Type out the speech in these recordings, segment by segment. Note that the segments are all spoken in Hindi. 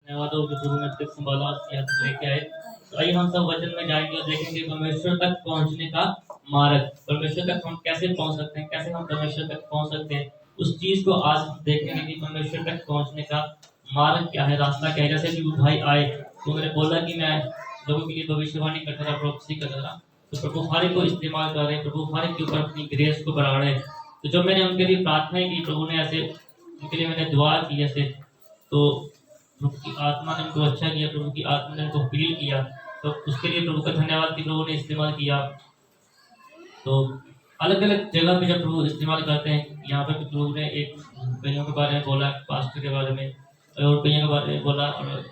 धन्यवादों के गुरु ने तक संभाला यहाँ तक लेके आए। तो आइए हम सब वचन में जाएंगे और देखेंगे परमेश्वर तक पहुंचने का मार्ग। परमेश्वर तक हम कैसे पहुंच सकते हैं, कैसे हम परमेश्वर तक पहुंच सकते हैं, उस चीज को आज हम देखेंगे कि परमेश्वर तक पहुंचने का मार्ग क्या है, रास्ता क्या है। जैसे कि वो भाई आए तो उन्होंने बोला कि मैं लोगों के लिए भविष्यवाणी करता रहा, प्रोफेसी करता रहा। तो प्रभु हर एक को इस्तेमाल कर रहे हैं, प्रभु हर एक के ऊपर अपनी ग्रेस को बढ़ा रहे हैं। तो जब मैंने उनके लिए प्रार्थना की, प्रभु ने ऐसे उनके लिए मैंने दुआ की ऐसे, तो प्रभु की आत्मा ने उनको अच्छा किया, प्रभु की आत्मा ने उनको फील किया। तो उसके लिए प्रभु का धन्यवाद कि प्रभु ने इस्तेमाल किया। तो अलग अलग जगह पे जब प्रभु इस्तेमाल करते हैं, यहाँ पे भी प्रभु ने एक कईयों के बारे में बोला, पास्टर के बारे में और कईयों के बारे में बोला, और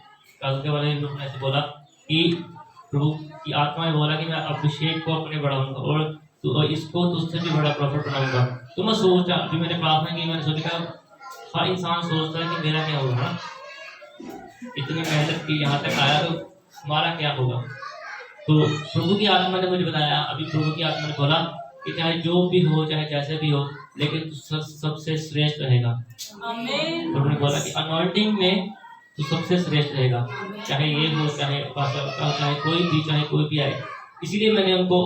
काजल के बारे में प्रभु ने ऐसे बोला कि प्रभु की आत्मा ने बोला कि मैं अभिषेक को अपने बढ़ाऊंगा और तो इसको तुझसे भी बड़ा प्रॉफिट बनाऊंगा। तो मैं सोचा, अभी मैंने प्रार्थना की, मैंने सोचा हर इंसान सोचता है कि मेरा क्या होगा, इतनी मेहनत की यहाँ तक आया तो हमारा क्या होगा। तो प्रभु की आत्मा ने मुझे बताया, अभी प्रभु की आत्मा ने बोला कि चाहे जो भी हो, चाहे जैसे भी हो, लेकिन तू सबसे श्रेष्ठ रहेगा। आमीन। प्रभु ने बोला कि अनॉइंटिंग में तू सबसे श्रेष्ठ रहेगा, चाहे ये हो, चाहे कोई भी आए। इसीलिए मैंने उनको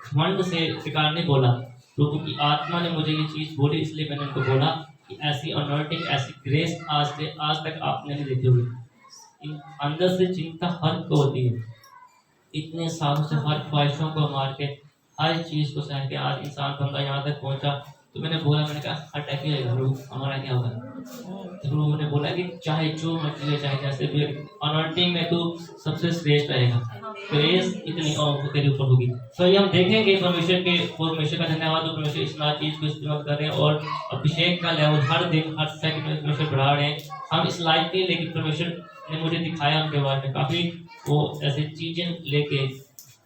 घमंड से बेकार नहीं बोला। प्रभु की आत्मा ने मुझे ये चीज बोली, इसलिए मैंने उनको बोला कि ऐसी अनॉइंटिंग, ऐसी ग्रेस आज तक आपने नहीं देखी हुई। अंदर से चिंता हर को होती है, इतने सालों से हर ख्वाहिशों को मार के, हर चीज को सह के आज इंसान बंदा यहाँ तक पहुंचा। तो मैंने बोला, मैंने कहा अटैक ही रहेगा प्रभु, हमारा क्या होगा। तो प्रभु ने बोला कि चाहे जो मर्जी, चाहे जैसे भी, अनॉइंटिंग में तू सबसे श्रेष्ठ रहेगा, ग्रेस इतनी और तेरे ऊपर होगी। तो ये हम देखेंगे परमेश्वर का धन्यवाद, परमेश्वर इस चीज को इस्तेमाल कर रहे हैं और अभिषेक का लेवल हर दिन हर सेकंड में परमेश्वर बढ़ा रहे हैं। हम इस लाइफ के, लेकिन परमेश्वर ने मुझे दिखाया उनके बारे में काफी, वो ऐसे चीजें लेके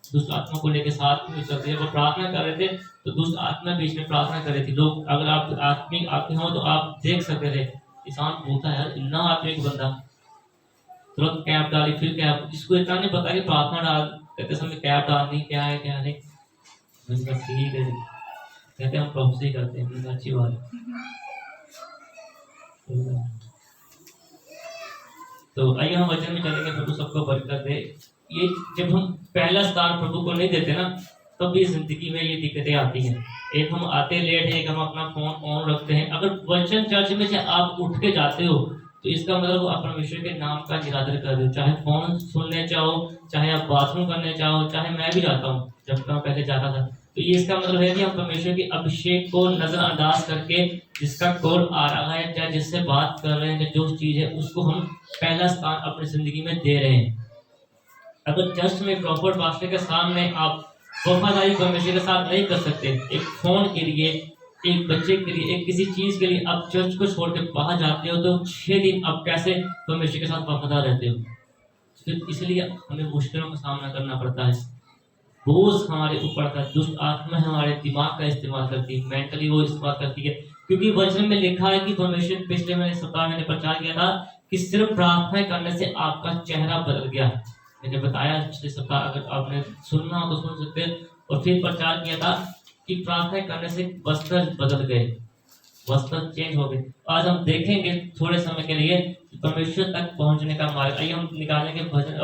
दुष्ट आत्मा को लेके साथ में चलते हैं। वो प्रार्थना कर रहे थे तो दुष्ट आत्मा बीच में प्रार्थना कर रही थी। लोग अगर आप आत्मिक आते हो तो आप देख सकते थे, इंसान बोलता है इतना आत्मिक बंदा, तुरंत कैप डाली, फिर कैप, इसको इतना नहीं पता कि प्रार्थना डाल कहते समय कैप डालनी क्या है क्या नहीं। ठीक है, कहते हम प्रोफेसी करते हैं, अच्छी बात है। तो आइए हम वचन में चलेंगे, प्रभु सबको बरकत दे। ये जब हम पहला स्थान प्रभु को नहीं देते ना, तब भी जिंदगी में ये दिक्कतें आती हैं। एक हम आते लेट है, एक हम अपना फोन ऑन रखते हैं। अगर वचन चर्च में से आप उठ के जाते हो तो इसका मतलब आप परमेश्वर के नाम का निरादर कर रहे हो। चाहे फोन सुनने चाहो, चाहे आप बाथरूम करने चाहो, चाहे मैं भी जाता हूँ, जब मैं पहले जाता था, तो ये इसका मतलब है कि हम परमेश्वर के अभिषेक को नजरअंदाज करके, जिसका कॉल आ रहा है, चाहे जिससे बात कर रहे हैं, जो चीज है उसको हम पहला स्थान अपनी जिंदगी में दे रहे हैं। अगर चर्च में प्रॉपर पास्टर के सामने आप वफादारी परमेश्वर के साथ नहीं कर सकते, एक फोन के लिए, एक बच्चे के लिए, एक किसी चीज के लिए आप चर्च को छोड़ के बाहर जाते हो, तो 6 दिन आप कैसे परमेश्वर के साथ वफादार रहते हो। तो इसलिए हमें मुश्किलों का सामना करना पड़ता है, बोझ हमारे ऊपर का, दुष्ट आत्मा हमारे दिमाग का इस्तेमाल करती है, मेंटली वो इस्तेमाल करती है। क्योंकि वचन में लिखा है कि परमेश्वर, पिछले मैंने सप्ताह मैंने प्रचार किया था कि सिर्फ प्रार्थना करने से आपका चेहरा बदल गया। मैंने बताया पिछले सप्ताह, अगर आपने सुनना हो तो सुन सकते हैं। और फिर प्रचार किया था कि प्रार्थना करने से वस्त्र बदल गए, वस्त्र चेंज हो गए। आज हम देखेंगे थोड़े समय के लिए परमेश्वर तक पहुंचने का मार्ग। आइए हम निकालेंगे भजन,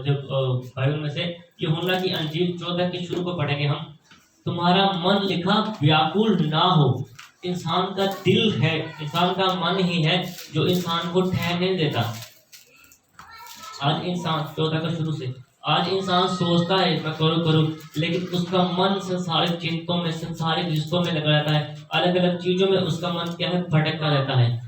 जब बाइबल में से यूहन्ना की अंजील 14 की शुरू को पढ़ेंगे हम। तुम्हारा मन लिखा व्याकुल ना हो। इंसान का दिल है, इंसान का मन ही है जो इंसान को ठहरने नहीं देता। आज इंसान 14 का शुरू से, आज इंसान सोचता है मैं करूँ, लेकिन उसका मन संसारिक चिंतों में, संसारिक रिश्तों में लगा रहता है, अलग अलग चीजों में उसका मन क्या है, भटकता रहता है।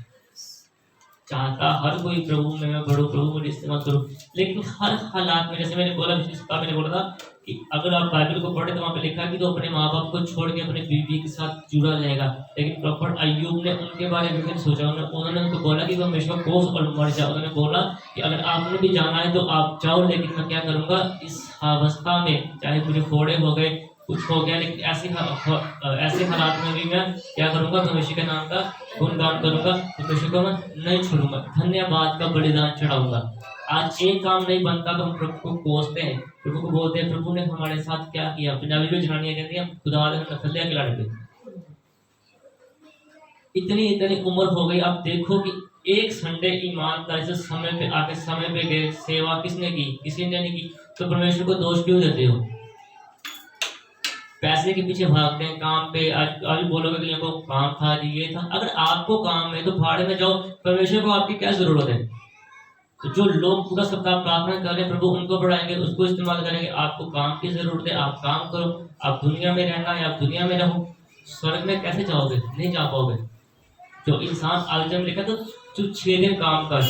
चाहता हर कोई प्रभु में मैं बढ़ूं, प्रभु में इस्तेमाल करूं, लेकिन हर हालात में, जैसे मैंने बोला मैंने बोला था कि अगर आप बाइबल को पढ़े तो वहाँ पे लिखा कि तो अपने माँ बाप को छोड़ के अपने बीवी के साथ जुड़ा रहेगा। लेकिन प्रॉपर अय्यूब ने उनके बारे में भी सोचा, उन्होंने उनको बोला कि वह हमेशा कोस और मर जाओ। उन्होंने बोला कि अगर आपने भी जाना है तो आप जाओ, लेकिन मैं क्या करूंगा इस अवस्था में, चाहे मुझे फोड़े हो गए, कुछ हो गया, लेकिन ऐसे हालात में भी मैं क्या करूंगा, परमेश्वर के नाम का गुणगान करूंगा, परमेश्वर को मैं नहीं छोड़ूंगा, धन्यवाद का बलिदान चढ़ाऊंगा। आज एक काम नहीं बनता तो हम प्रभु को कोसते हैं, प्रभु को बोलते हैं प्रभु ने हमारे साथ क्या किया। पंजाबी में जनानियां कहती हैं खुदा ने नसलिया के लड़ पे। इतनी उम्र हो गई, आप देखो कि एक संडे ईमानदारी से समय पे आके समय पे गए, सेवा किसने की? किसी ने नहीं की। तो परमेश्वर को दोष क्यों देते हो? पैसे के पीछे भागते हैं, काम पे आज आज बोलोगे कि को काम था जी, ये था। अगर आपको काम है तो भाड़े में जाओ, परमेश्वर को आपकी क्या जरूरत है? तो जो लोग पूरा सप्ताह प्रार्थना कर रहे हैं, प्रभु उनको बढ़ाएंगे, उसको इस्तेमाल करेंगे। आपको काम की जरूरत है, आप काम करो। आप दुनिया में रहना है, आप दुनिया में रहो। स्वर्ग में कैसे जाओगे? नहीं जा पाओगे। जो इंसान आलचम लिखा तो 6 दिन काम कर,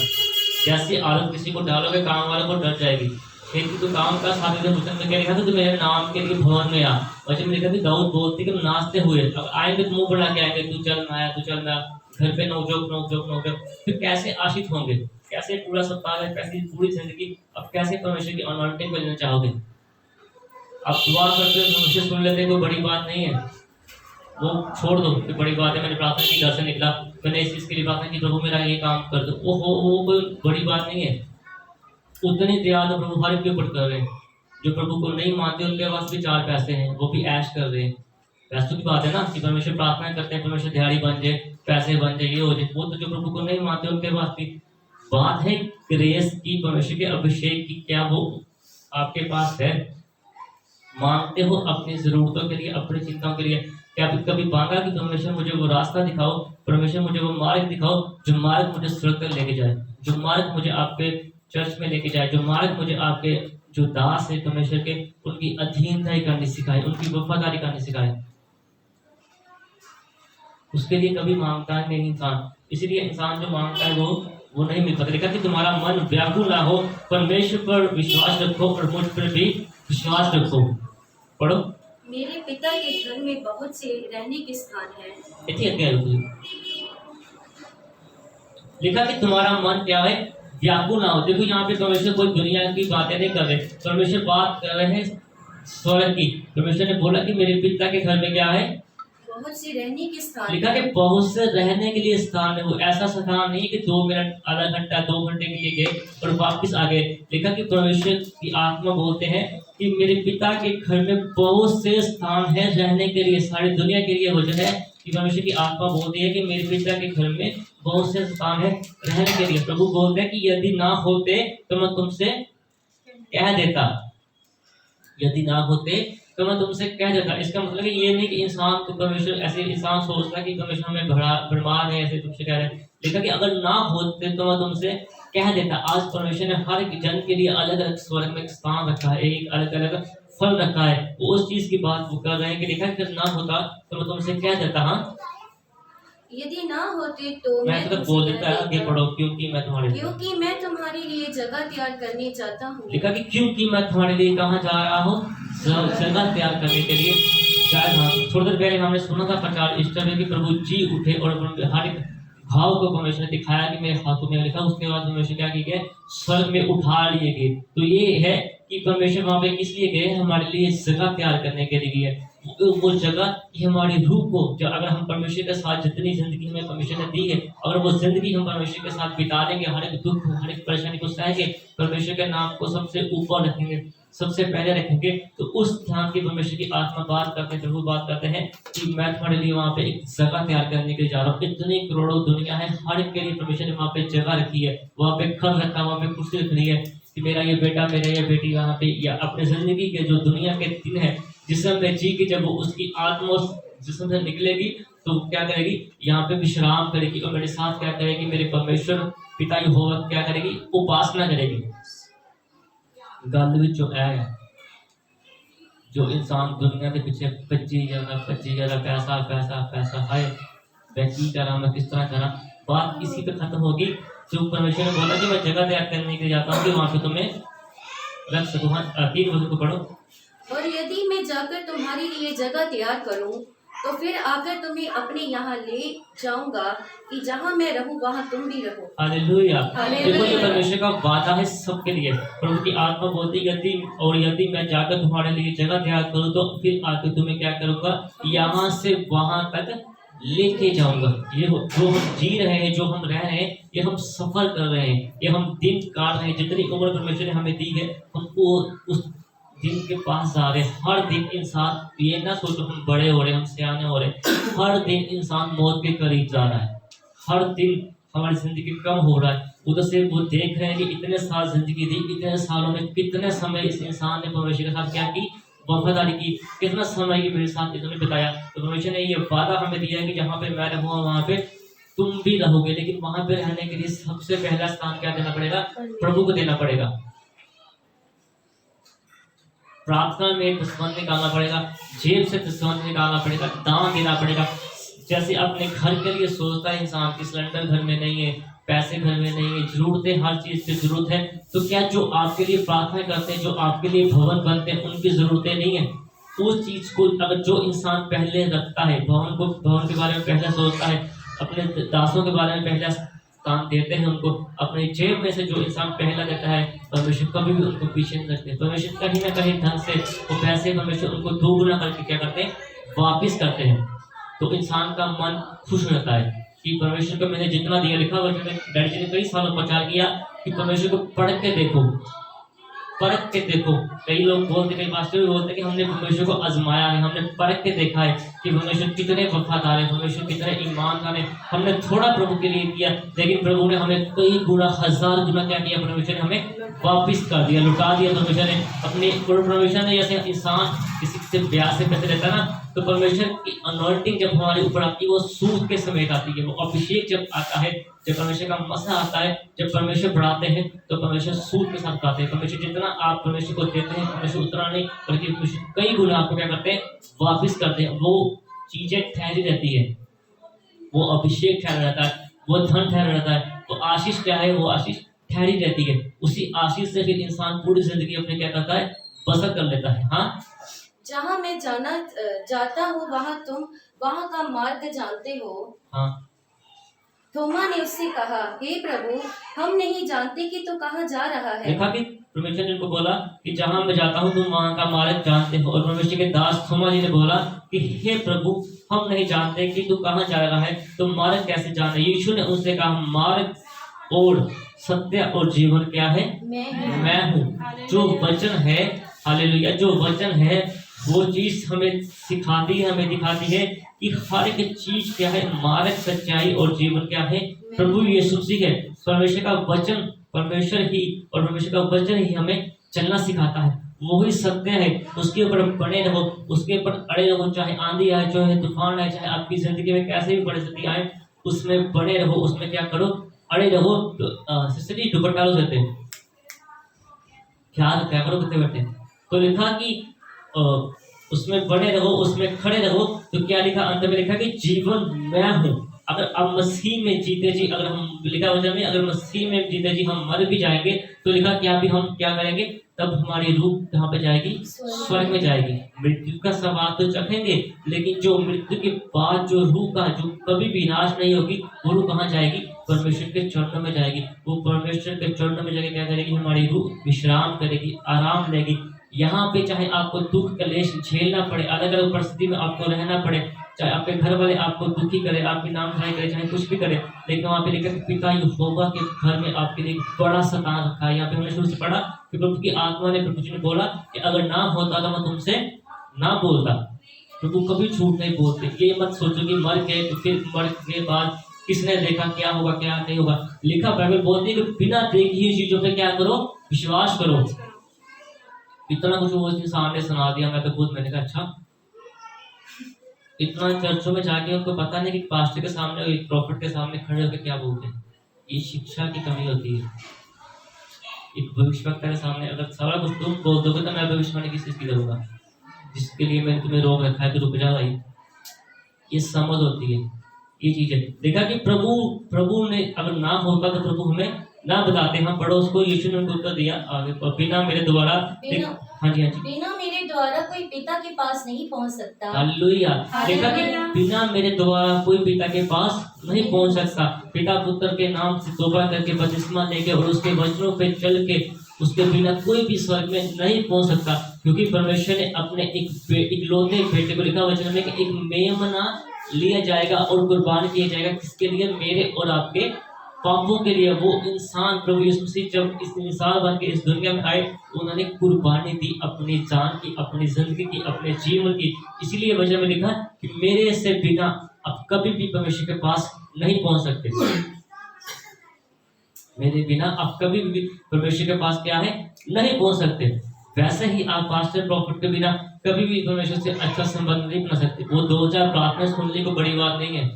जैसे आदत किसी को डालोगे काम वाले को डर जाएगी। खेती तो काम का, 7 दिन वचन में क्या लिखा था? तो मेरे नाम के लिए भवन में आ। वचन में लिखा था दाऊद बोलती कि नाचते हुए, अब आएंगे तो मुंह बढ़ा के आएंगे, तू चल ना आया, तू चल ना। घर पे नौजोक नौजोक नौजोक, फिर कैसे आशित होंगे? कैसे पूरा सप्ताह है, कैसी पूरी जिंदगी, अब कैसे परमेश्वर की अनॉइंटिंग को लेना चाहोगे? आप दुआ करते हो, परमेश्वर सुन लेते, कोई बड़ी बात नहीं है, वो छोड़ दो कि बड़ी बात है, मैंने प्रार्थना की, घर से निकला, मैंने इस चीज के लिए प्रार्थना की, प्रभु मेरा ये काम कर दो, वो कोई बड़ी बात नहीं है। उतनी दया तो प्रभु हर के ऊपर कर रहे हैं। जो प्रभु को नहीं मानते उनके पास भी 4 पैसे हैं, वो भी ऐश कर रहे हैं। पैसों की बात है ना कि परमेश्वर प्रार्थना करते हैं, परमेश्वर दिहाड़ी बन जाए, पैसे बन जाए, ये हो जाए। वो तो जो प्रभु को नहीं मानते उनके पास भी। बात है ग्रेस की, परमेश्वर के अभिषेक की। क्या वो आपके पास है? मांगते हो अपनी जरूरतों के लिए, अपनी चिंताओं के लिए। क्या कभी मांगा कि परमेश्वर मुझे वो रास्ता दिखाओ, परमेश्वर मुझे वो मार्ग दिखाओ जो मार्ग मुझे स्वर्ग तक लेके जाए, जो मार्ग मुझे आपके चर्च में लेके जाए, जो मार्ग मुझे आपके जो दास है परमेश्वर के, उनकी अधीनता करनी सिखाए, उनकी वफादारी करनी सिखाए। उसके लिए कभी मांगता है नहीं इंसान। इसलिए इंसान जो मांगता है वो नहीं मिल पाता। लिखा कि तुम्हारा मन व्याकुल ना हो, परमेश्वर पर विश्वास रखो और मुझ पर भी विश्वास रखो। पढ़ो। मेरे पिता के घर में बहुत से रहने के स्थान हैं। लिखा कि तुम्हारा मन क्या है? व्याकुल ना हो। देखो यहाँ पे परमेश्वर कोई दुनिया की बातें नहीं कर रहे, परमेश्वर बात कर रहे हैं स्वर्ग की। परमेश्वर ने बोला कि मेरे पिता के घर में क्या है? बहुत से रहने के स्थान। लिखा कि बहुत से रहने के लिए स्थान है। वो ऐसा स्थान नहीं कि 2 मिनट, आधा घंटा, 2 घंटे के लिए गए और वापस आ गए। लिखा कि परमेश्वर की आत्मा बोलते हैं कि मेरे पिता के घर में बहुत से स्थान है रहने के लिए। सारी दुनिया के लिए वजह है कि परमेश्वर की आत्मा बोलती है कि मेरे पिता के घर में बहुत से स्थान है रहने के लिए। प्रभु बोलते हैं कि यदि ना होते तो मैं तुमसे कह देता, यदि ना होते तो मैं तुमसे कह देता। इसका मतलब ये नहीं कि इंसान तो परमेश्वर ऐसे इंसान सोचता कि परमेश्वर हमें भरमान है, ऐसे तुमसे कह रहे हैं। लेकिन कि अगर ना होते तो मैं तुमसे कह देता। आज परमेश्वर ने हर एक जन के लिए अलग अलग स्वर्ग में स्थान रखा है, एक अलग अलग फल रखा है। वो उस चीज की बात वो कर रहे हैं कि देखा कि ना होता तो मैं तुमसे कह देता। हाँ, यदि ना होते तो मैं तो बोल देता है, आगे पढ़ो। क्योंकि मैं तुम्हारे लिए जगह तैयार करने जाता हूँ। लिखा कि क्योंकि मैं तुम्हारे लिए कहाँ जा रहा हूँ? जगह तैयार करने के लिए जा रहा हूँ। थोड़ी देर पहले हमने सुना था प्रचार इस तरह की प्रभु जी उठे और हर एक भाव को परमेश्वर ने दिखाया कि मेरे हाथों में लिखा। उसके बाद परमेश्वर क्या किए? स्वर्ग में उठा लिए गए। तो ये है कि परमेश्वर वहां पे किस लिए गए? हमारे लिए जगह तैयार करने के लिए। वो जगह कि हमारी रूह को, जो अगर हम परमेश्वर के साथ जितनी जिंदगी हमें परमेश्वर ने दी है, अगर वो जिंदगी हम परमेश्वर के साथ बिता लेंगे, हर एक दुख, हर एक परेशानी को सहेंगे, परमेश्वर के नाम को सबसे ऊपर रखेंगे, सबसे पहले रखेंगे, तो उस ध्यान की परमेश्वर की आत्मा बात करते हैं, प्रभु बात करते हैं कि मैं तुम्हारे लिए वहाँ पे एक जगह तैयार करने के लिए जा रहा हूँ। इतनी करोड़ों दुनिया है, हर एक के लिए परमेश्वर ने वहाँ पे जगह रखी है, वहाँ पे घर रखा, वहाँ पे कुर्सी रखी है कि मेरा ये बेटा, मेरा ये बेटी वहाँ पे, या अपने जिंदगी के जो दुनिया के दिन है जिसम में जी की, जब वो उसकी आत्मा जिसम से निकलेगी तो क्या करेगी? यहाँ पे विश्राम करेगी और मेरे साथ क्या करेगी? मेरे परमेश्वर पिता यहोवा क्या करेगी? उपासना करेगी। गल विच है जो इंसान दुनिया के पीछे भज्जी जाता, पैसा पैसा पैसा, हाय मैं की करा, मैं किस तरह करा, बात इसी पे खत्म होगी। जो परमेश्वर ने बोला कि मैं जगह तैयार करने के लिए जाता हूँ कि वहां पे तुम्हें रख सकूँ। हाँ, 3 वचन को पढ़ो। और यदि मैं जाकर तुम्हारे लिए जगह तैयार करूं तो फिर आकर तुम्हें अपने यहाँ ले जाऊंगा कि जहाँ मैं रहूं वहाँ तुम भी रहो। हालेलुया। देखो ये परमेश्वर का वादा है सबके लिए। प्रभु की आत्मा बोलती यदि मैं जाकर तुम्हारे लिए जगह तैयार करूं तो फिर आकर तुम्हें क्या करूंगा? यहाँ से वहां तक लेके जाऊंगा। ये जो हम जी रहे हैं, जो हम रह रहे हैं, ये हम सफर कर रहे हैं, ये हम दिन काट रहे हैं। जितनी उम्र परमेश्वर ने हमें दी है, हमको उस दिन के पास जा रहे हैं। हर दिन इंसान, ये ना सोचो हम बड़े हो रहे, हम सियाने हो रहे, हर दिन इंसान मौत के करीब जा रहा है। हर दिन हमारी जिंदगी कम हो रहा है, उधर से वो देख रहे हैं कि इतने साल जिंदगी दी, इतने सालों में कितने समय इस इंसान ने परमेश्वर के साथ क्या की, वफादारी की, कितना समय ये मेरे साथ इन्होंने बिताया। तो परमेश्वर ने ये वादा हमें दिया है कि जहाँ पे मैं रहूँगा वहाँ पे तुम भी रहोगे। लेकिन वहाँ पे रहने के लिए सबसे पहला स्थान क्या देना पड़ेगा, प्रभु को देना पड़ेगा। प्रार्थना में 10 निकालना पड़ेगा, जेब से 10 निकालना पड़ेगा, दान देना पड़ेगा। जैसे अपने घर के लिए सोचता है इंसान कि सिलेंडर घर में नहीं है, पैसे घर में नहीं है, जरूरतें, हर चीज की जरूरत है, तो क्या जो आपके लिए प्रार्थना करते हैं, जो आपके लिए भवन बनते हैं, उनकी जरूरतें नहीं है? उस चीज को अगर जो इंसान पहले रखता है, भवन के बारे में पहले सोचता है, अपने दासों के बारे में पहले स्थान देते हैं उनको, अपने जेब में से जो इंसान पहला देता है, परमेश्वर कभी भी उनको पीछे नहीं रखते। परमेश्वर कहीं ना कहीं ढंग से वो पैसे परमेश्वर उनको दोगुना करके क्या करते हैं, वापिस करते हैं। तो इंसान का मन खुश रहता है कि परमेश्वर को मैंने जितना दिया। लिखा हुआ डैडी जी ने कई सालों प्रचार किया कि परमेश्वर को पढ़ के देखो, परख के देखो। कई लोग बोलते, कई मास्टर भी बोलते कि हमने परमेश्वर को आजमाया है, हमने परख के देखा है कि परमेश्वर कितने वफादार है, परमेश्वर कितने ईमानदार है। हमने थोड़ा प्रभु के लिए किया, लेकिन प्रभु ने हमें कई गुना, 1000 गुना क्या किया, परमेश्वर ने हमें वापिस कर दिया, लुटा दिया। परमेश्वर ने अपने, परमेश्वर ने जैसे इंसान किसी से ब्याह से पैसे लेता ना, तो परमेश्वर की अनॉइंटिंग जब हमारे ऊपर आती है, वो सूद के समेत आती है। वो अभिषेक जब आता है, जब परमेश्वर का मसा आता है, जब परमेश्वर बढ़ाते हैं, तो परमेश्वर सूद के साथ बढ़ाते हैं। परमेश्वर जितना आप परमेश्वर को देते हैं, परमेश्वर उतना नहीं, बल्कि कई गुना आपको क्या करते हैं, वापिस करते हैं। वो चीजें ठहरी रहती है, वो अभिषेक ठहरा रहता है, वो धन ठहरा रहता है, वो आशीष क्या है, वो आशीष ठहरी रहती है। उसी आशीष से फिर इंसान पूरी जिंदगी अपने क्या करता है, बसर कर लेता है। हाँ, जहाँ मैं जाता हूँ वहाँ का मार्ग जानते हो। हाँ। थोमा ने उससे कहा, हे प्रभु, हम नहीं जानते कि तू कहाँ जा रहा है। देखा कि परमेश्वर ने उनको बोला कि जहाँ मैं जाता हूँ तुम वहाँ का मार्ग जानते हो। और परमेश्वर के दास थोमा जी ने बोला कि हे प्रभु, हम नहीं जानते कि तू कहाँ जा रहा है, तो मार्ग कैसे जाने। यीशु ने उनसे कहा, मार्ग और सत्य और जीवन क्या है, मैं हूँ। जो वचन है, हालेलुया, जो वचन है वो चीज हमें सिखाती है, हमें दिखाती है कि हर एक चीज क्या है, मार्ग, सच्चाई और जीवन क्या है, प्रभु यीशु मसीह है। परमेश्वर का वचन, परमेश्वर ही और परमेश्वर का वचन ही हमें चलना सिखाता है। वो ही सत्य है, उसके ऊपर बने रहो, उसके ऊपर अड़े रहो। चाहे आंधी आए, चाहे तूफान आए, चाहे आपकी जिंदगी में कैसे भी परिस्थिति आए, उसमें बने रहो, उसमें क्या करो, अड़े रहो। सिस्टर दुपट्टा लो देते ख्याल क्या करो कितने बैठे। तो लिखा कि उसमें बने रहो, उसमें खड़े रहो। तो क्या लिखा, अंत में लिखा कि जीवन मैं हूँ। अगर आप मसीह में जीते जी, अगर हम, लिखा वचन में, अगर मसीह में जीते जी हम मर भी जाएंगे, तो लिखा क्या भी हम क्या करेंगे, तब हमारी रूह कहाँ पे जाएगी, स्वर्ग में जाएगी। मृत्यु का स्वाद तो चखेंगे, लेकिन जो मृत्यु के बाद जो रूह का, जो कभी भी नाश नहीं होगी, वो रूह कहाँ जाएगी, परमेश्वर के चरणों में जाएगी। वो परमेश्वर के चरणों में जाके क्या करेगी, हमारी रूह विश्राम करेगी, आराम लेगी। यहाँ पे चाहे आपको दुख कलेश झेलना पड़े, अलग अलग परिस्थिति में आपको रहना पड़े, चाहे आपके घर वाले आपको दुखी करे, आपकी नाम खराई करे, चाहे कुछ भी करे, लेकिन वहाँ पे लिखा कि पिता यहोवा के घर में आपके लिए बड़ा स्थान रखा है। यहाँ पे हमने शुरू से पढ़ा कि प्रभु की आत्मा ने, प्रभु जी ने बोला कि अगर ना होता तो मैं तुमसे ना बोलता। प्रभु कभी झूठ नहीं बोलते। ये मत सोचो कि मर गए तो फिर मर के बाद किसने देखा क्या होगा क्या नहीं होगा। लिखा बाइबल बोलती है कि बिना देखी हुई चीजों पे क्या करो, विश्वास करो। इतना कुछ वो सामने सुना दिया, मैं तो खुद, मैंने कहा अच्छा, इतना चर्चों में जाके उनको पता नहीं कि पास्टर के सामने, एक प्रॉफिट के सामने खड़े होकर क्या बोलते हैं। ये शिक्षा की कमी होती है। एक भविष्यवक्ता के सामने अगर सारा कुछ तुम बोल दोगे तो मैं भविष्यवाणी किस चीज की करूंगा, जिसके लिए मैंने तुम्हें रोक रखा है कि रुक जा भाई। ये समझ होती है, ये चीज है। देखा कि प्रभु ने अगर ना होता तो प्रभु हमें ना बताते। हम पढ़ो उसको, यीशु ने उनको उत्तर दिया आगे, बिना मेरे द्वारा, हाँ जी, बिना मेरे द्वारा कोई पिता के पास नहीं पहुंच सकता। हालेलुया। देखा कि बिना मेरे द्वारा कोई पिता के पास नहीं पहुंच सकता। पिता पुत्र के नाम से तौबा करके बपतिस्मा लेके और उसके वचनों पे चल के, उसके बिना कोई भी स्वर्ग में नहीं पहुंच सकता। क्योंकि परमेश्वर ने अपने इकलौते बेटे को, लिखा वचन में कि एक मेमना लिया जाएगा और कुर्बान किया जाएगा, किसके लिए, मेरे और आपके पापों के लिए। वो इंसान प्रभु यीशु मसीह जब इस इंसान बन के इस दुनिया में आए, उन्होंने कुर्बानी दी, अपनी जान की, अपनी जिंदगी की, अपने जीवन की। इसीलिए वचन में लिखा कि मेरे से बिना आप कभी भी परमेश्वर के पास नहीं पहुंच सकते। मेरे बिना आप कभी भी परमेश्वर के पास क्या है नहीं पहुंच सकते। वैसे ही आप पास्टर प्रॉफिट के बिना कभी भी परमेश्वर से अच्छा संबंध नहीं बना सकते। वो 2-4 प्रार्थना सुनने को बड़ी बात नहीं है।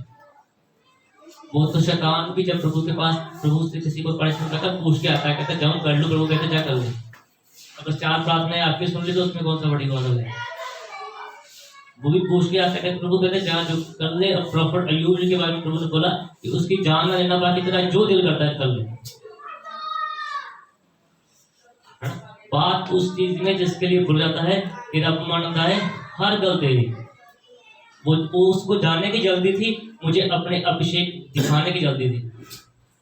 वो तो शैतान भी जब प्रभु से किसी को परेशान करता पूछ के आता है, कहता जाऊं कर लूं, प्रभु कहते जा कर लूं। अगर 4 प्रार्थनाएं आपकी सुन ली तो उसमें कौन सा बड़ी बात है। वो भी पूछ के आता है, प्रभु कहते जहाँ जो कर ले। अब प्रॉफिट अय्यूब जी के बारे में प्रभु ने बोला कि उसकी जान न लेना, बाकी तेरा जो दिल करता है कर ले। बात उस चीज में जिसके लिए भूल जाता है, तेरा अपमान होता है हर गल तेरी। वो उसको जानने की जल्दी थी, मुझे अपने अभिषेक दिखाने की जल्दी थी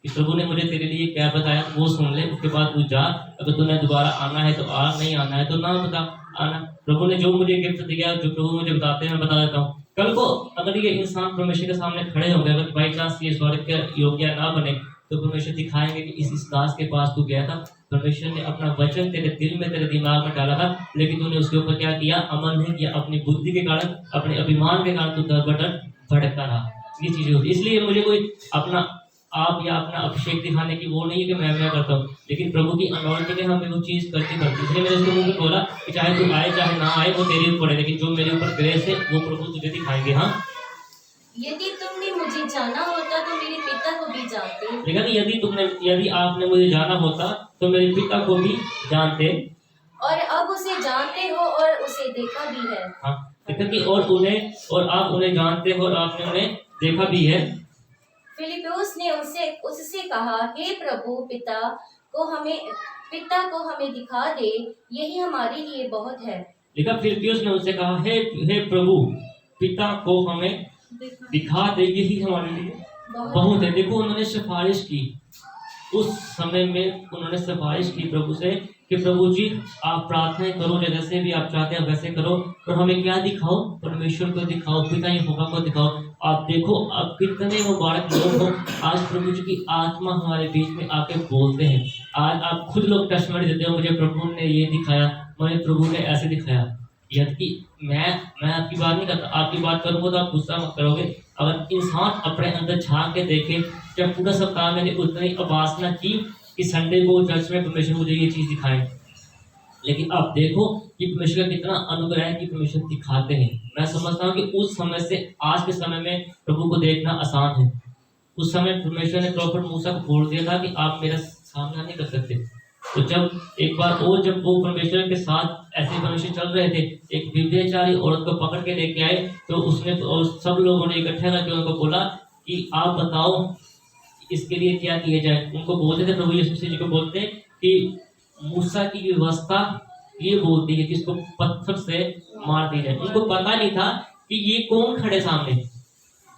कि प्रभु ने मुझे तेरे लिए क्या बताया वो सुन ले, उसके बाद तू जा। अगर तूने दोबारा आना है तो आ, नहीं आना है तो ना बता आना। प्रभु ने जो मुझे गिफ्ट दिया, जो प्रभु मुझे बताते हैं मैं बता देता हूँ। कल को अगर ये इंसान परमेश्वर के सामने खड़े हो गए, अगर बाई चांस ये स्वर्ग के योग्य ना बने, तो परमेश्वर दिखाएंगे कि इस दास के पास तू गया था, परमेश्वर ने अपना वचन तेरे दिल में, तेरे दिमाग में डाला था, लेकिन तूने उसके ऊपर क्या किया, अमल नहीं किया। अपनी बुद्धि के कारण, अपने अभिमान के कारण तू दर बदर भटकता रहा। ये चीजें होती। इसलिए मुझे कोई अपना आप या अपना अभिषेक दिखाने की वो नहीं है कि मैं करता हूँ, लेकिन प्रभु की अनॉइंटिंग है, हमें वो चीज करती पड़ती। इसलिए मैंने उसको मुंह में बोला कि चाहे तू आए चाहे ना आए वो तेरे ऊपर है, लेकिन जो मेरे ऊपर ग्रेस है वो प्रभु तुझे दिखाएंगे। हाँ, यदि तुमने मुझे जाना होता तो मेरे पिता को भी जानते। लेकिन यदि आपने मुझे जाना होता तो मेरे पिता को भी जानते, और अब उसे जानते हो और उसे देखा भी है। हाँ, लेकिन और आप उन्हें जानते हो और आपने उन्हें देखा भी है। फिलिप्पुस ने उससे कहा, हे प्रभु, पिता को हमें दिखा दे, यही हमारे लिए बहुत है। लेकिन फिलिप्पुस ने उससे कहा, हे प्रभु, पिता को हमें दिखा दे, यही हमारे लिए बहुत है। देखो, उन्होंने सिफारिश की, उस समय में उन्होंने सिफारिश की प्रभु से कि प्रभु जी आप प्रार्थना करो, जैसे भी आप चाहते हैं वैसे करो, और हमें क्या दिखाओ, परमेश्वर को दिखाओ, पिता यहोवा को दिखाओ। आप देखो अब कितने मुबारक लोग हो, आज प्रभु जी की आत्मा हमारे बीच में आके बोलते हैं। आज आप खुद लोग टेस्टमनी देते हो, मुझे प्रभु ने ये दिखाया, मुझे प्रभु ने ऐसे दिखाया। यदि मैं आपकी बात नहीं करता, आपकी बात करूंगा तो आप गुस्सा मत करोगे। अगर इंसान अपने अंदर झांक के देखे, जब पूरा सप्ताह मैंने उतनी उपासना की कि संडे को चर्च में परमेश्वर मुझे ये चीज दिखाए, लेकिन आप देखो कि परमेश्वर का कितना अनुग्रह है कि परमेश्वर दिखाते हैं। मैं समझता हूँ कि उस समय से आज के समय में प्रभु को देखना आसान है। उस समय परमेश्वर ने प्रॉफिट मूसा को बोल दिया था कि आप मेरा सामना नहीं कर सकते। तो जब एक बार और जब वो परमेश्वर के साथ ऐसे परमेश्वर चल रहे थे, एक व्यभिचारी औरत को पकड़ के लेके आए, तो उसने और सब लोगों ने इकट्ठा करके उनको बोला कि आप बताओ इसके लिए क्या किया जाए। उनको बोलते थे, प्रभु यीशु मसीह जी को बोलते हैं कि मूसा की व्यवस्था ये बोलती है कि इसको पत्थर से मार दी जाए। उनको पता नहीं था कि ये कौन खड़े सामने,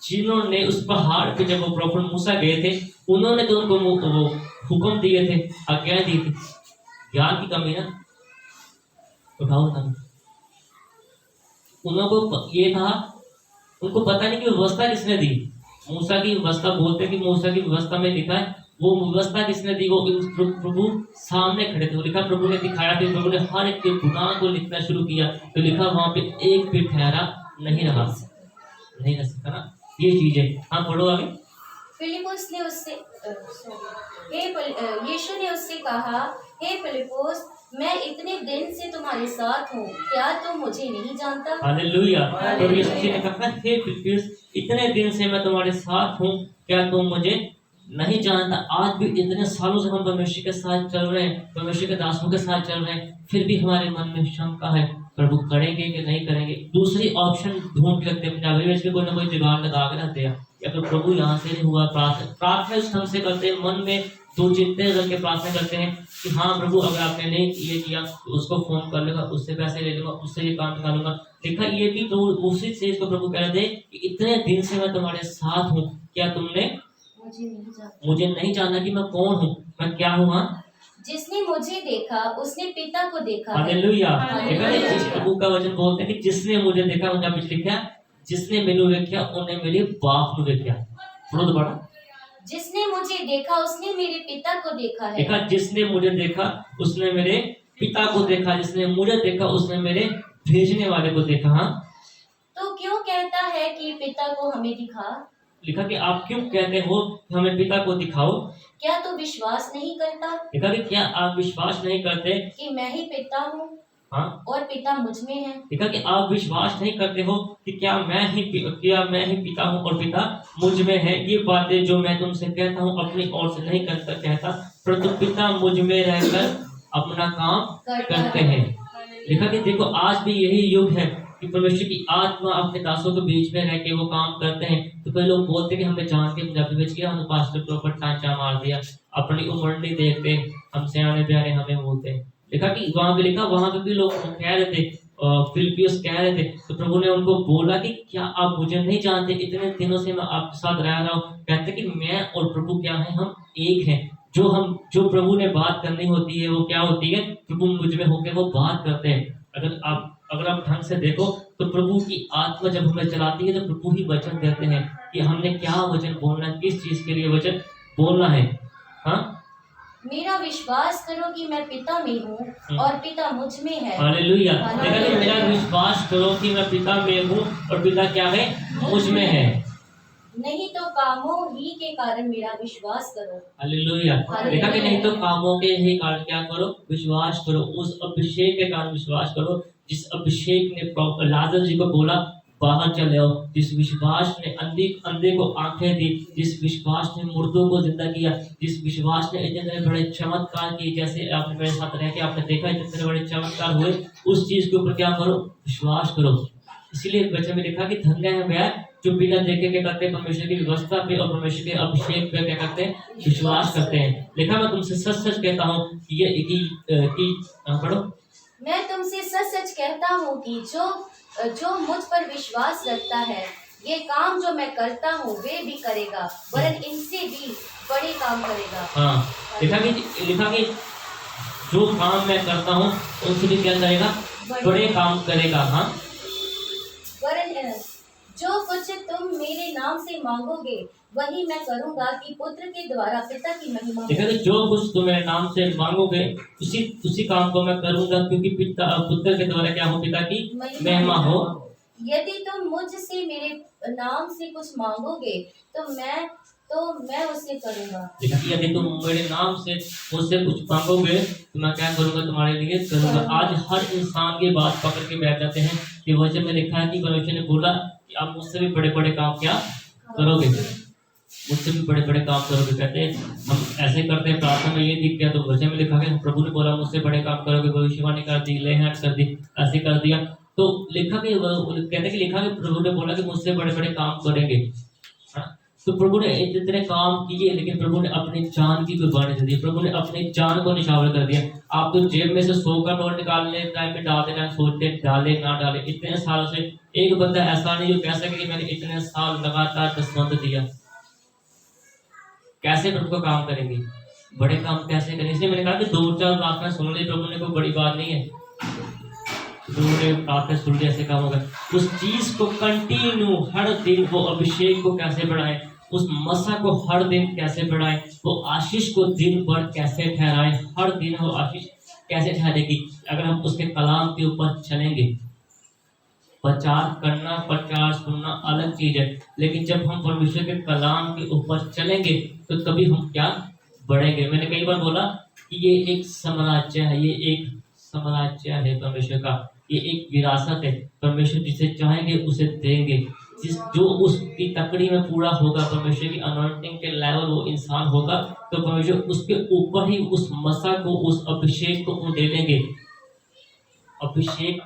जिन्होंने उस पहाड़ पे जब वो प्रॉफिट मूसा गए थे, उन्होंने तो उनको वो हुक्म दिए थे, आज्ञा दी थी। ज्ञान की कमी ना, उठाओ ना। उनको ये था, उनको पता नहीं कि व्यवस्था किसने दी। मूसा की व्यवस्था बोलते कि मूसा की व्यवस्था में लिखा है, वो व्यवस्था किसने दी, वो प्रभु सामने खड़े थे, वो लिखा प्रभु ने दिखाया। फिर प्रभु ने हर एक के गुनाह को लिखना शुरू किया, तो लिखा वहां पे एक भी ठहरा नहीं रह सकता ना। ये चीज है। हाँ, पढ़ो आगे। फिलिप्पुस ने उससे यीशु ने उससे कहा, हे फिलिप्पुस, मैं इतने दिन से तुम्हारे साथ हूँ, क्या तुम मुझे नहीं जानता? हालेलुया। प्रभु यीशु ने कहा, हे फिलिप्पुस, इतने दिन से मैं तुम्हारे साथ हूँ, क्या तुम मुझे नहीं जानता? आज भी इतने सालों से हम परमेश्वर के साथ चल रहे हैं, परमेश्वर के दासों के साथ चल रहे हैं, फिर भी हमारे मन में शंका है, प्रभु करेंगे कि नहीं करेंगे। दूसरी ऑप्शन ढूंढ के रखते हैं, पंजाबी में इसमें कोई ना कोई जुगाड़ लगा के रखते हैं। या तो प्रभु यहाँ से नहीं हुआ, प्रार्थना उस ढंग से करते हैं, मन में दो चिंते करके प्रार्थना करते हैं कि हाँ प्रभु, अगर आपने नहीं ये किया तो उसको फोन कर लूंगा, उससे पैसे ले लूंगा, उससे ये काम निकालूंगा। देखा, ये भी तो उसी चीज को प्रभु कह रहे थे कि इतने दिन से मैं तुम्हारे साथ हूँ, क्या तुमने मुझे नहीं जाना कि मैं कौन हूँ, मैं क्या हूँ? जिसने मुझे देखा उसने पिता को देखा। हालेलुया। प्रभु का वचन बोलते हैं कि जिसने मुझे देखा, उन्हें लिखा, जिसने मेनू देखा उन्हें मेरे बाप को देखा। बहुत बड़ा, जिसने मुझे देखा उसने मेरे पिता को देखा है। देखा, जिसने मुझे देखा उसने मेरे पिता को देखा, जिसने मुझे देखा उसने मेरे भेजने वाले को देखा। हाँ, तो क्यों कहता है कि पिता को हमें दिखा? लिखा कि आप क्यों कहते हो कि हमें पिता को दिखाओ। क्या तू विश्वास नहीं करता लिखा कि क्या आप विश्वास नहीं करते। कि मैं ही पिता हूँ हाँ, और पिता मुझ में है? लिखा कि आप विश्वास नहीं करते हो कि क्या मैं ही पिता हूँ और पिता मुझ में है। ये बातें जो मैं तुमसे कहता हूँ अपनी ओर से नहीं करता कहता, परंतु पिता मुझ में रहकर अपना काम करते हैं। लिखा कि देखो आज भी यही युग है कि परमेश्वर की आत्मा अपने दासों के बीच में रह के वो काम करते हैं। तो कई लोग बोलते हैं कि हमने जान के पंजाबी में किया, हमने पास्टर के ऊपर टांचा मार दिया, अपनी उम्र नहीं देखते, हम सियाने प्यारे हमें बोलते हैं। लिखा कि वहां पे लिखा, वहां पे भी लोग कह रहे थे, फिलिपियस कह रहे थे, तो प्रभु ने उनको बोला कि क्या आप मुझे नहीं जानते, इतने दिनों से मैं आपके साथ रह रहा हूँ। कहते कि मैं और प्रभु क्या है, हम एक हैं। जो प्रभु ने बात करनी होती है वो क्या होती है, प्रभु मुझ में होकर वो बात करते हैं। अगर आप ढंग से देखो तो प्रभु की आत्मा जब हमें चलाती है तो प्रभु ही वचन देते हैं कि हमने क्या वचन बोलना है, किस चीज के लिए वचन बोलना है। हाँ, मेरा विश्वास करो कि मैं पिता में हूँ और पिता मुझ में है। हालेलुया। हालेलुया। मेरा विश्वास करो कि मैं पिता में हूँ और पिता क्या है, मुझ में है। नहीं तो कामों ही के कारण मेरा विश्वास करो। हालेलुया। देखा कि नहीं तो कामों के ही कारण क्या करो, विश्वास करो। उस अभिषेक के कारण विश्वास करो जिस अभिषेक ने लाजर जी को बोला बाहर चले आओ, जिस विश्वास ने अंधे को आंखें दी, जिस विश्वास ने मुर्दों को जिंदा किया, जिस विश्वास ने इतने बड़े चमत्कार किए, जैसे आपने मेरे साथ रह के आपने देखा इतने बड़े चमत्कार हुए, उस चीज के ऊपर क्या करो, विश्वास करो। इसीलिए बच्चे में लिखा कि धन्य है वह जो बिना देखे क्या करते हैं, परमेश्वर की व्यवस्था पे और परमेश्वर के अभिषेक पे क्या करते हैं, विश्वास करते हैं। लिखा मैं तुमसे सच सच कहता हूँ कि पढ़ो, मैं तुमसे सच सच कहता हूँ कि जो मुझ पर विश्वास रखता है, ये काम जो मैं करता हूँ वे भी करेगा, वरन इनसे भी बड़े काम करेगा। हाँ, लिखा कि जो काम मैं करता हूँ उनसे भी क्या करेगा, बड़े काम करेगा। हाँ, वरन जो कुछ तुम मेरे नाम से मांगोगे वही मैं करूंगा कि पुत्र के द्वारा पिता की महिमा हो। देखा कि जो कुछ तुम मेरे नाम से मांगोगे उसी काम को मैं करूंगा, क्योंकि पुत्र के द्वारा क्या हो, पिता की महिमा हो। यदि तुम मुझसे मेरे नाम से कुछ मांगोगे तो मैं उससे करूंगा। देखा कि यदि तुम मेरे नाम से मुझसे कुछ मांगोगे तो मैं क्या करूंगा, तुम्हारे लिए करूंगा। आज हर इंसान की बात पकड़ के बैठ जाते हैं कि वचन में लिखा है कि परमेश्वर ने बोला कि आप मुझसे भी बड़े बड़े काम क्या करोगे, मुझसे भी बड़े बड़े काम करोगे। कहते हैं हम ऐसे करते हैं, प्रार्थना में ये दिख गया तो वचन में लिखा गया प्रभु ने बोला मुझसे बड़े काम करोगे, भविष्यवाणी कर दी, ले हैंड कर दी, ऐसे कर दिया। तो लिखा कि कहते हैं कि लिखा कि प्रभु ने बोला कि मुझसे बड़े बड़े काम करेंगे। तो प्रभु ने इतने काम किए, लेकिन प्रभु ने अपनी जान की कुर्बानी दे दी, प्रभु ने अपनी जान को निछावर कर दिया। आप तो जेब में से 100 का नोट निकालने टाइम में डालते टाइम सोचते डाले ना डाले, इतने सालों से एक बंदा ऐसा नहीं जो कह सके कि मैंने इतने साल लगातार दसवंत दिया। कैसे प्रभु का काम करेंगे, बड़े काम कैसे करेंगे। इसलिए मैंने कहा कि 2-4 प्रार्थना सुन ली प्रभु ने, कोई बड़ी बात नहीं है, प्रभु ने प्रार्थना सुन ली, ऐसे काम होगा। उस चीज को कंटिन्यू हर दिन वो अभिषेक को कैसे बढ़ाए, उस मसा को हर दिन कैसे बढ़ाए, वो आशीष को दिन भर कैसे ठहराए, हर दिन वो आशीष कैसे ठहरेगी अगर हम उसके कलाम के ऊपर चलेंगे। प्रचार करना, प्रचार सुनना अलग चीज है, लेकिन जब हम परमेश्वर के कलाम के ऊपर चलेंगे तो कभी हम क्या बढ़ेंगे। मैंने कई बार बोला कि ये एक साम्राज्य है, ये एक साम्राज्य है परमेश्वर का, ये एक विरासत है। परमेश्वर जिसे चाहेंगे उसे देंगे, जो उसकी तकड़ी में पूरा होगा, परमेश्वर की अनॉइंटिंग के लेवल वो इंसान होगा, तो परमेश्वर उसके ऊपर ही उस मसा को, उस अभिषेक को दे देंगे। अभिषेक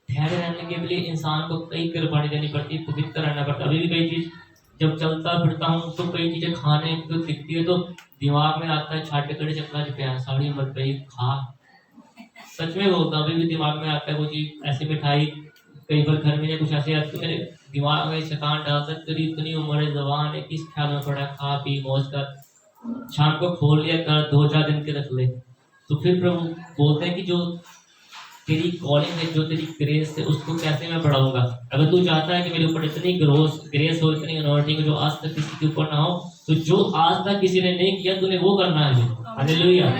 ठहरे रहने के लिए इंसान को कई कुर्बानी देनी पड़ती है, पवित्र रहना पड़ता है। अभी भी कई चीज जब चलता फिरता हूँ तो कई चीजें खाने को दिखती है तो दिमाग में आता है छाटे कड़े चकला चुपया साड़ी मत गई खा। सच में बोलता हूँ, अभी भी दिमाग में आता है वो चीज, ऐसी मिठाई कई बार घर में कुछ ऐसे आती है, मेरे दिमाग में शैतान डालता है, तेरी इतनी उम्र जवान है, किस ख्याल में पड़ा, खा पी मौज कर, शाम को खोल लिया कर, 2-4 दिन के रख ले। तो फिर प्रभु बोलते हैं कि जो तेरी कॉलिंग है, जो तेरी ग्रेस है, उसको कैसे मैं बढ़ाऊंगा। अगर तू चाहता है कि मेरे ऊपर इतनी ग्रेस हो, इतनी अनॉइंटिंग हो जो आज तक किसी के ऊपर ना हो, तो जो आज तक किसी ने नहीं किया तूने वो करना है। हालेलुया।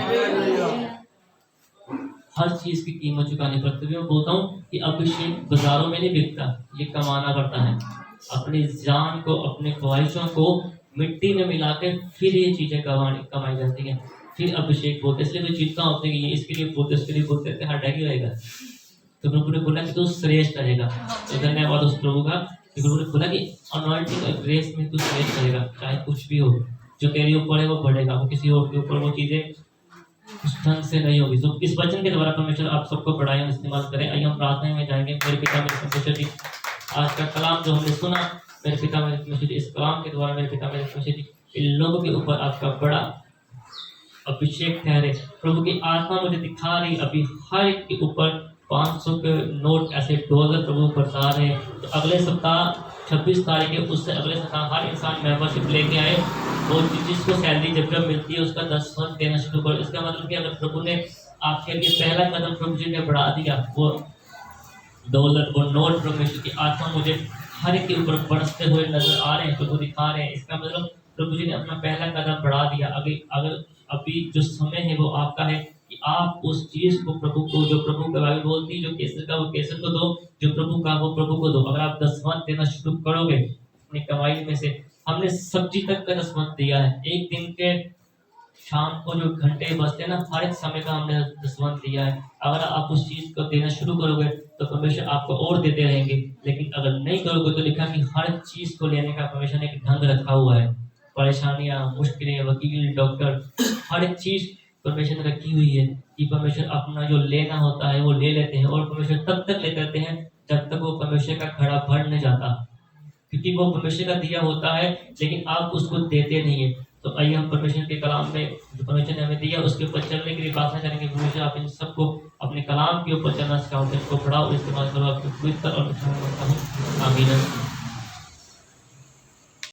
हर चीज की कीमत चुकानी पड़ती है। मैं बोलता हूँ कि अभिषेक बाजारों में नहीं बिकता, ये कमाना पड़ता है। अपनी जान को, अपनी ख्वाहिशों को मिट्टी में मिला के फिर ये चीजें कमाई जाती हैं, फिर अभिषेक बोलते। इसलिए कोई चीज होते हैं कि ये इसके लिए बोलते, इसके लिए बोलते थे, हर ही रहेगा। तो प्रभु ने बोला कि तू श्रेष्ठ करेगा। तो धन्यवाद उस प्रभु का कि प्रभु ने बोला कि अनॉइंटिंग और ग्रेस में तू श्रेष्ठ करेगा, चाहे कुछ भी हो। जो तेरे ऊपर है वो बढ़ेगा, वो किसी और के ऊपर वो चीजें उस ढंग से नहीं होगी। तो इस वचन के द्वारा परमेश्वर आप सबको बढ़ाएं और इस्तेमाल करें। आइए हम प्रार्थना में जाएंगे। मेरे पिता मेरे परमेश्वर जी, आज का कलाम जो हमने सुना, मेरे पिता मेरे परमेश्वर जी, इस कलाम के द्वारा मेरे पिता मेरे परमेश्वर जी, इन लोगों के ऊपर आपका बड़ा अभिषेक ठहरे। प्रभु की आत्मा मुझे दिखा रही अभी हर एक के ऊपर 500 के नोट, ऐसे डॉलर प्रभु बरसा रहे हैं। तो अगले सप्ताह 26 तारीख है, उससे अगले सप्ताह हर इंसान मेंबरशिप लेके आए और जिसको सैलरी जब जब मिलती है उसका 10% देना शुरू करो। इसका मतलब कि अगर प्रभु ने आपके लिए पहला कदम प्रभु जी ने बढ़ा दिया, वो डॉलर वो नोट परमेश्वर की आत्मा मुझे हर एक के ऊपर बरसते हुए नजर आ रहे हैं, प्रभु दिखा रहे हैं। इसका मतलब प्रभु जी ने अपना पहला कदम बढ़ा दिया। अगर अभी जो समय है वो आपका है कि आप उस चीज को प्रभु को, जो प्रभु का बाइबल बोलती है, जो केसर का वो केसर को दो, जो प्रभु का वो प्रभु को दो। अगर आप 10वां देना शुरू करोगे अपनी कमाई में से, हमने सब्जी तक का 10वां दिया है। एक दिन के शाम को जो घंटे बचते हैं ना, हर एक समय का हमने 10वां दिया है। अगर आप उस चीज को देना शुरू करोगे तो परमेश्वर आपको और देते रहेंगे। लेकिन अगर नहीं करोगे तो लिखा कि हर चीज को लेने का परमेश्वर ने एक ढंग रखा हुआ है। परेशानियां, मुश्किलें, वकील, डॉक्टर, हर एक चीज परमेश्वर ने रखी हुई है कि परमेश्वर अपना जो लेना होता है वो ले लेते हैं। और परमेश्वर तब तक लेते रहते हैं जब तक वो परमेश्वर का घड़ा भर नहीं जाता, क्योंकि वो परमेश्वर का दिया होता है लेकिन आप उसको देते नहीं है। तो आइए हम परमेश्वर के कलाम में जो परमेश्वर ने हमें दिया उसके ऊपर चलने के लिए प्रार्थना करेंगे। परमेश्वर आप इन सबको अपने कलाम के ऊपर चलना सिखाओ, इसको बढ़ाओ, इस्तेमाल करो, आपको पवित्र और आमीन।